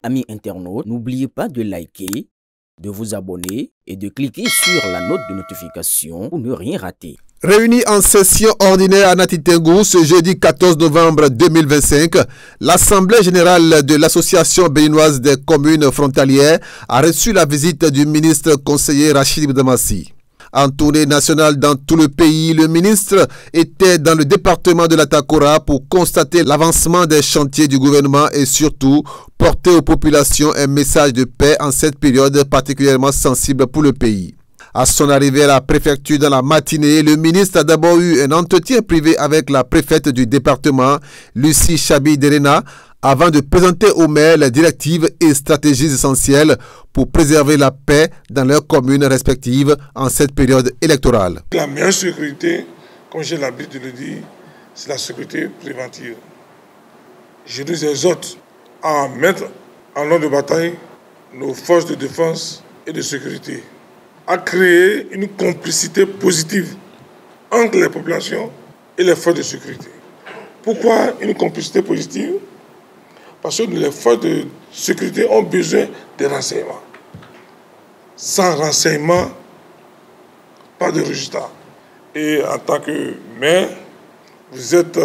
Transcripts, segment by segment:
Amis internautes, n'oubliez pas de liker, de vous abonner et de cliquer sur la note de notification pour ne rien rater. Réunis en session ordinaire à Nati Tengou ce jeudi 14 novembre 2025, l'Assemblée générale de l'Association béninoise des communes frontalières a reçu la visite du ministre conseiller Rachid Boudamassi. En tournée nationale dans tout le pays, le ministre était dans le département de la Takora pour constater l'avancement des chantiers du gouvernement et surtout porter aux populations un message de paix en cette période particulièrement sensible pour le pays. À son arrivée à la préfecture dans la matinée, le ministre a d'abord eu un entretien privé avec la préfète du département, Lucie Chabi-Derena, avant de présenter aux maires les directives et stratégies essentielles pour préserver la paix dans leurs communes respectives en cette période électorale. La meilleure sécurité, comme j'ai l'habitude de le dire, c'est la sécurité préventive. Je nous exhorte à mettre en ordre de bataille nos forces de défense et de sécurité, à créer une complicité positive entre les populations et les forces de sécurité. Pourquoi une complicité positive? Parce que les forces de sécurité ont besoin de renseignements. Sans renseignement, pas de résultat. Et en tant que maire, vous êtes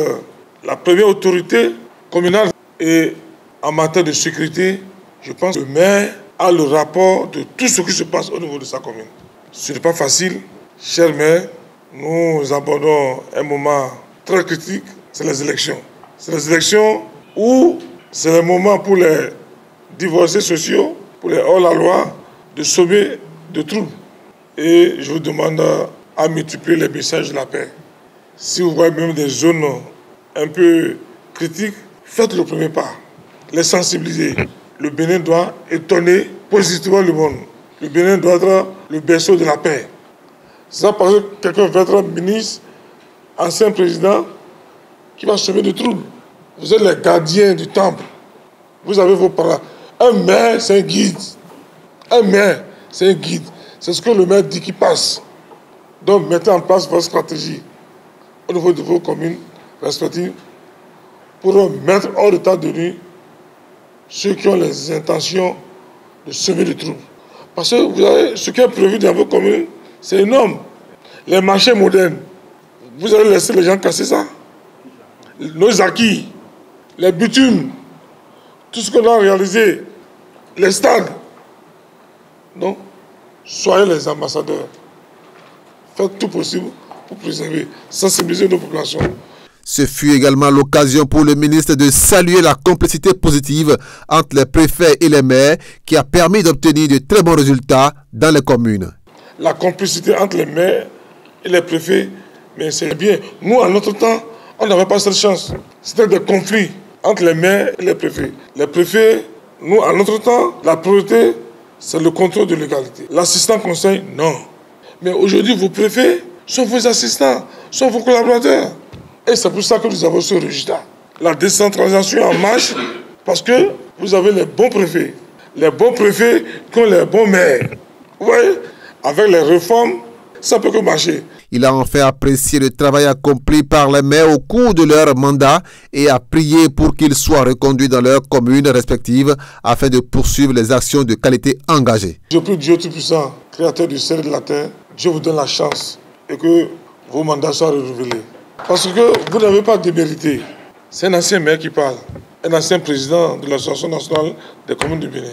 la première autorité communale. Et en matière de sécurité, je pense que le maire a le rapport de tout ce qui se passe au niveau de sa commune. Ce n'est pas facile. Cher maire, nous abordons un moment très critique, c'est les élections. C'est les élections où c'est le moment pour les divorcés sociaux, pour les hors-la-loi, de sauver de troubles. Et je vous demande à multiplier les messages de la paix. Si vous voyez même des zones un peu critiques, faites le premier pas. Les sensibiliser. Le Bénin doit étonner positivement le monde. Le Bénin doit être le berceau de la paix. C'est ça parce que quelqu'un va être ministre, ancien président, qui va sauver de troubles. Vous êtes les gardiens du temple. Vous avez vos parents. Un maire, c'est un guide. Un maire, c'est un guide. C'est ce que le maire dit qui passe. Donc, mettez en place votre stratégie au niveau de vos communes respectives pour mettre hors d'état de nuit ceux qui ont les intentions de semer le trouble. Parce que vous avez, ce qui est prévu dans vos communes, c'est énorme. Les marchés modernes, vous allez laisser les gens casser ça. Nos acquis, les bitumes, tout ce qu'on a réalisé, les stades. Donc, soyez les ambassadeurs. Faites tout possible pour préserver, sensibiliser nos populations. Ce fut également l'occasion pour le ministre de saluer la complicité positive entre les préfets et les maires qui a permis d'obtenir de très bons résultats dans les communes. La complicité entre les maires et les préfets, mais c'est bien. Nous, à notre temps, on n'avait pas cette chance. C'était des conflits entre les maires et les préfets. Les préfets, nous, à notre temps, la priorité, c'est le contrôle de l'égalité. L'assistant conseil, non. Mais aujourd'hui, vos préfets sont vos assistants, sont vos collaborateurs. Et c'est pour ça que nous avons ce résultat. La décentralisation en marche, parce que vous avez les bons préfets. Les bons préfets qui ont les bons maires. Vous voyez, avec les réformes, ça peut que marcher. Il a enfin apprécié le travail accompli par les maires au cours de leur mandat et a prié pour qu'ils soient reconduits dans leurs communes respectives afin de poursuivre les actions de qualité engagées. Je prie Dieu Tout-Puissant, Créateur du ciel et de la terre, Dieu vous donne la chance et que vos mandats soient renouvelés. Parce que vous n'avez pas démérité. C'est un ancien maire qui parle, un ancien président de l'Association nationale des communes du Bénin.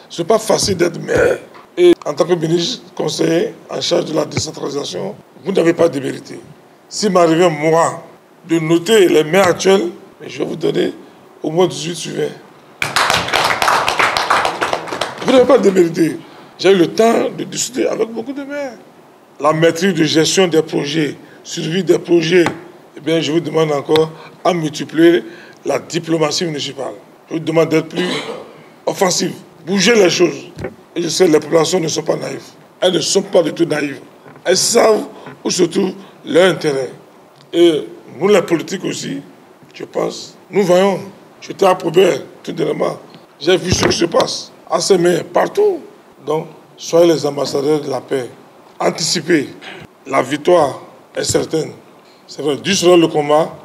Ce n'est pas facile d'être maire. Et en tant que ministre conseiller en charge de la décentralisation, vous n'avez pas démérité. S'il m'arrivait, moi, de noter les maires actuels, je vais vous donner au moins 18 suivants. Vous n'avez pas démérité. J'ai eu le temps de discuter avec beaucoup de maires. La maîtrise de gestion des projets, suivi des projets, eh bien, je vous demande encore à multiplier la diplomatie municipale. Je vous demande d'être plus offensif, bouger les choses. Et je sais que les populations ne sont pas naïves. Elles ne sont pas du tout naïves. Elles savent où se trouve leur intérêt. Et nous, les politiques aussi, je pense, nous voyons. J'étais à Poubelle, tout dernièrement. J'ai vu ce qui se passe à ces mains, partout. Donc, soyez les ambassadeurs de la paix. Anticipez. La victoire est certaine. C'est vrai, dur sera le combat,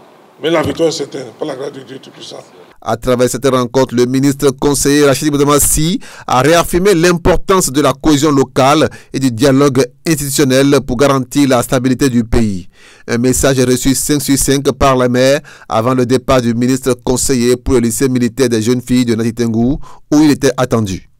mais la victoire est certaine, par la grâce de Dieu Tout-Puissant. À travers cette rencontre, le ministre conseiller Rachid Boudamassi a réaffirmé l'importance de la cohésion locale et du dialogue institutionnel pour garantir la stabilité du pays. Un message reçu 5 sur 5 par la maire avant le départ du ministre conseiller pour le lycée militaire des jeunes filles de Nati Tengou où il était attendu.